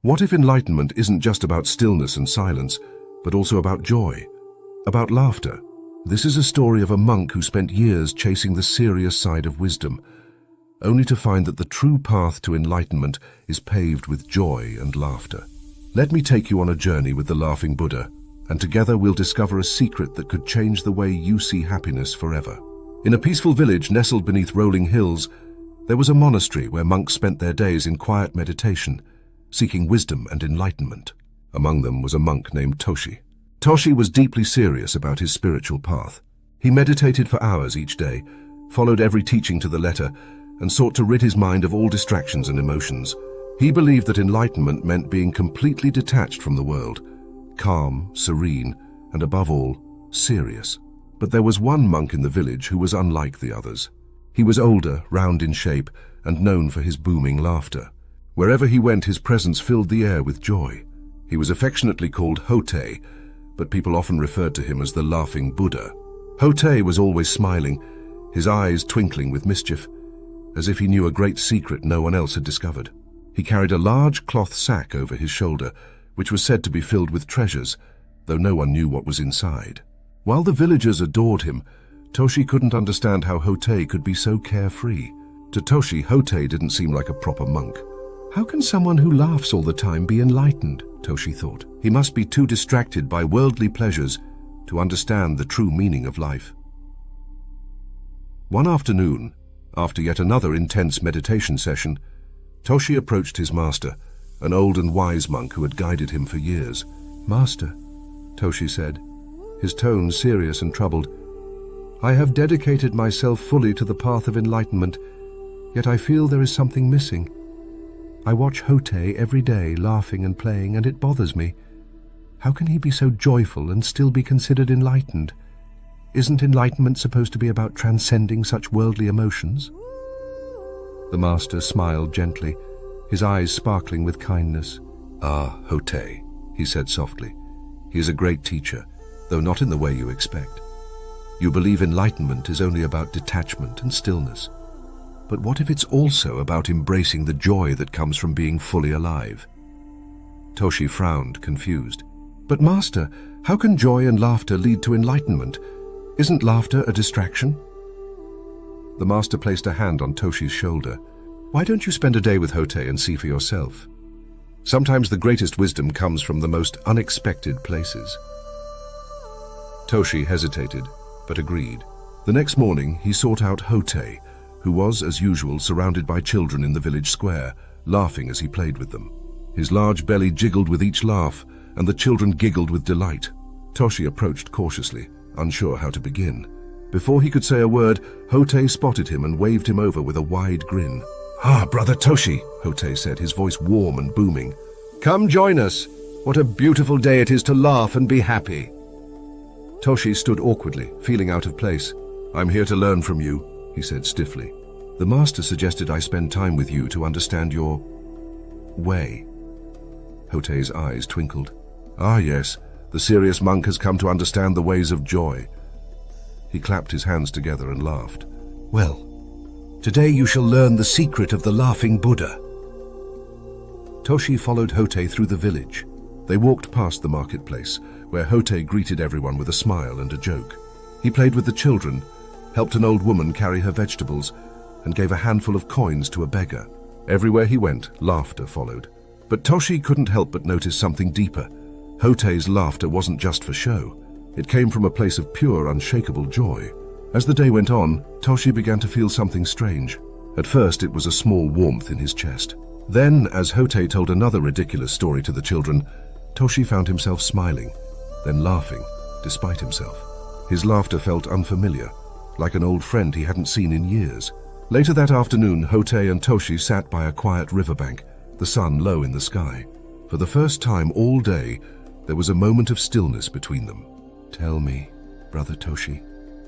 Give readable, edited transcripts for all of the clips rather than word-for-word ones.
What if enlightenment isn't just about stillness and silence, but also about joy, about laughter? This is a story of a monk who spent years chasing the serious side of wisdom, only to find that the true path to enlightenment is paved with joy and laughter. Let me take you on a journey with the laughing Buddha, and together we'll discover a secret that could change the way you see happiness forever. In a peaceful village nestled beneath rolling hills, there was a monastery where monks spent their days in quiet meditation, seeking wisdom and enlightenment. Among them was a monk named Toshi. Toshi was deeply serious about his spiritual path. He meditated for hours each day, followed every teaching to the letter, and sought to rid his mind of all distractions and emotions. He believed that enlightenment meant being completely detached from the world, calm, serene, and above all, serious. But there was one monk in the village who was unlike the others. He was older, round in shape, and known for his booming laughter. Wherever he went, his presence filled the air with joy. He was affectionately called Hote, but people often referred to him as the laughing Buddha. Hote was always smiling, his eyes twinkling with mischief, as if he knew a great secret no one else had discovered. He carried a large cloth sack over his shoulder, which was said to be filled with treasures, though no one knew what was inside. While the villagers adored him, Toshi couldn't understand how Hote could be so carefree. To Toshi, Hote didn't seem like a proper monk. How can someone who laughs all the time be enlightened? Toshi thought. He must be too distracted by worldly pleasures to understand the true meaning of life. One afternoon, after yet another intense meditation session, Toshi approached his master, an old and wise monk who had guided him for years. "Master," Toshi said, his tone serious and troubled, "I have dedicated myself fully to the path of enlightenment, yet I feel there is something missing. I watch Hote every day laughing and playing, and it bothers me. How can he be so joyful and still be considered enlightened? Isn't enlightenment supposed to be about transcending such worldly emotions?" The master smiled gently, his eyes sparkling with kindness. "Ah, Hote," he said softly. "He is a great teacher, though not in the way you expect. You believe enlightenment is only about detachment and stillness. But what if it's also about embracing the joy that comes from being fully alive?" Toshi frowned, confused. "But Master, how can joy and laughter lead to enlightenment? Isn't laughter a distraction?" The master placed a hand on Toshi's shoulder. "Why don't you spend a day with Hote and see for yourself? Sometimes the greatest wisdom comes from the most unexpected places." Toshi hesitated, but agreed. The next morning, he sought out Hote, who was, as usual, surrounded by children in the village square, laughing as he played with them. His large belly jiggled with each laugh, and the children giggled with delight. Toshi approached cautiously, unsure how to begin. Before he could say a word, Hote spotted him and waved him over with a wide grin. "Ah, Brother Toshi," Hote said, his voice warm and booming. "Come join us. What a beautiful day it is to laugh and be happy." Toshi stood awkwardly, feeling out of place. "I'm here to learn from you," he said stiffly. "The master suggested I spend time with you to understand your way." Hote's eyes twinkled. "Ah, yes, the serious monk has come to understand the ways of joy." He clapped his hands together and laughed. "Well, today you shall learn the secret of the laughing Buddha." Toshi followed Hote through the village. They walked past the marketplace, where Hote greeted everyone with a smile and a joke. He played with the children, helped an old woman carry her vegetables, and gave a handful of coins to a beggar. Everywhere he went, laughter followed. But Toshi couldn't help but notice something deeper. Hote's laughter wasn't just for show. It came from a place of pure, unshakable joy. As the day went on, Toshi began to feel something strange. At first, it was a small warmth in his chest. Then, as Hote told another ridiculous story to the children, Toshi found himself smiling, then laughing, despite himself. His laughter felt unfamiliar, like an old friend he hadn't seen in years. Later that afternoon, Hote and Toshi sat by a quiet riverbank, the sun low in the sky. For the first time all day, there was a moment of stillness between them. "Tell me, Brother Toshi,"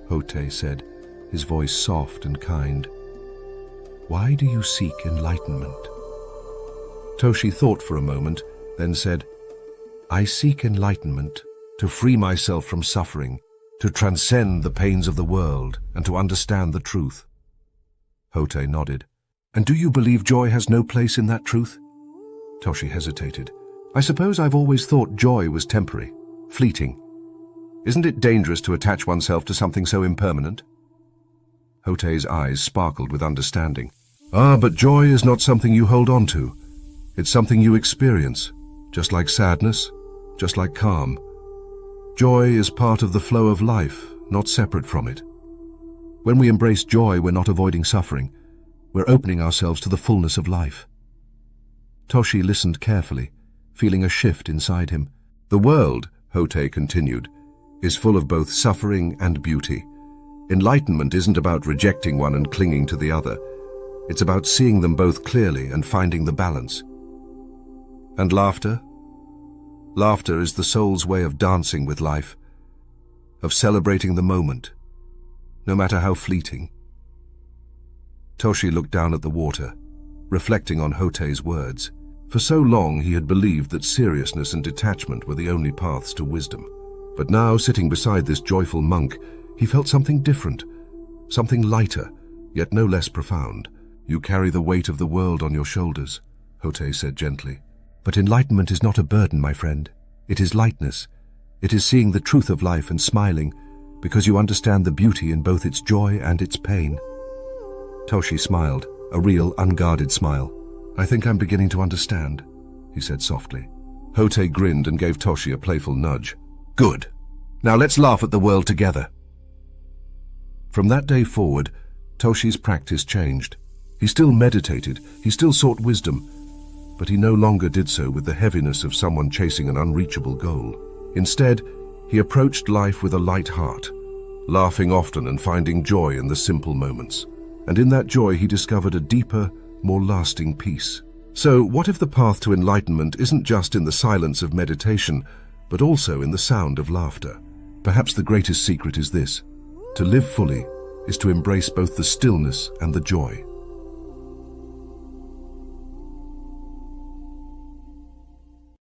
Hote said, his voice soft and kind. "Why do you seek enlightenment?" Toshi thought for a moment, then said, "I seek enlightenment to free myself from suffering, to transcend the pains of the world, and to understand the truth." Hote nodded. "And do you believe joy has no place in that truth?" Toshi hesitated. I suppose I've always thought joy was temporary, fleeting. Isn't it dangerous to attach oneself to something so impermanent? Hotei's eyes sparkled with understanding. Ah, but joy is not something you hold on to. It's something you experience, just like sadness, just like calm. Joy is part of the flow of life, not separate from it. When we embrace joy, we're not avoiding suffering. We're opening ourselves to the fullness of life. Toshi listened carefully, feeling a shift inside him. The world, Hotei continued, is full of both suffering and beauty. Enlightenment isn't about rejecting one and clinging to the other. It's about seeing them both clearly and finding the balance. And laughter? Laughter is the soul's way of dancing with life, of celebrating the moment, no matter how fleeting. Toshi looked down at the water, reflecting on Hotei's words. For so long he had believed that seriousness and detachment were the only paths to wisdom. But now, sitting beside this joyful monk, he felt something different, something lighter, yet no less profound. You carry the weight of the world on your shoulders, Hotei said gently. But enlightenment is not a burden, my friend. It is lightness. It is seeing the truth of life and smiling, because you understand the beauty in both its joy and its pain. Toshi smiled, a real, unguarded smile. I think I'm beginning to understand, he said softly. Hotei grinned and gave Toshi a playful nudge. Good. Now let's laugh at the world together. From that day forward, Toshi's practice changed. He still meditated, he still sought wisdom, but he no longer did so with the heaviness of someone chasing an unreachable goal. Instead, he approached life with a light heart, laughing often and finding joy in the simple moments. And in that joy he discovered a deeper, more lasting peace. So what if the path to enlightenment isn't just in the silence of meditation, but also in the sound of laughter? Perhaps the greatest secret is this: to live fully is to embrace both the stillness and the joy.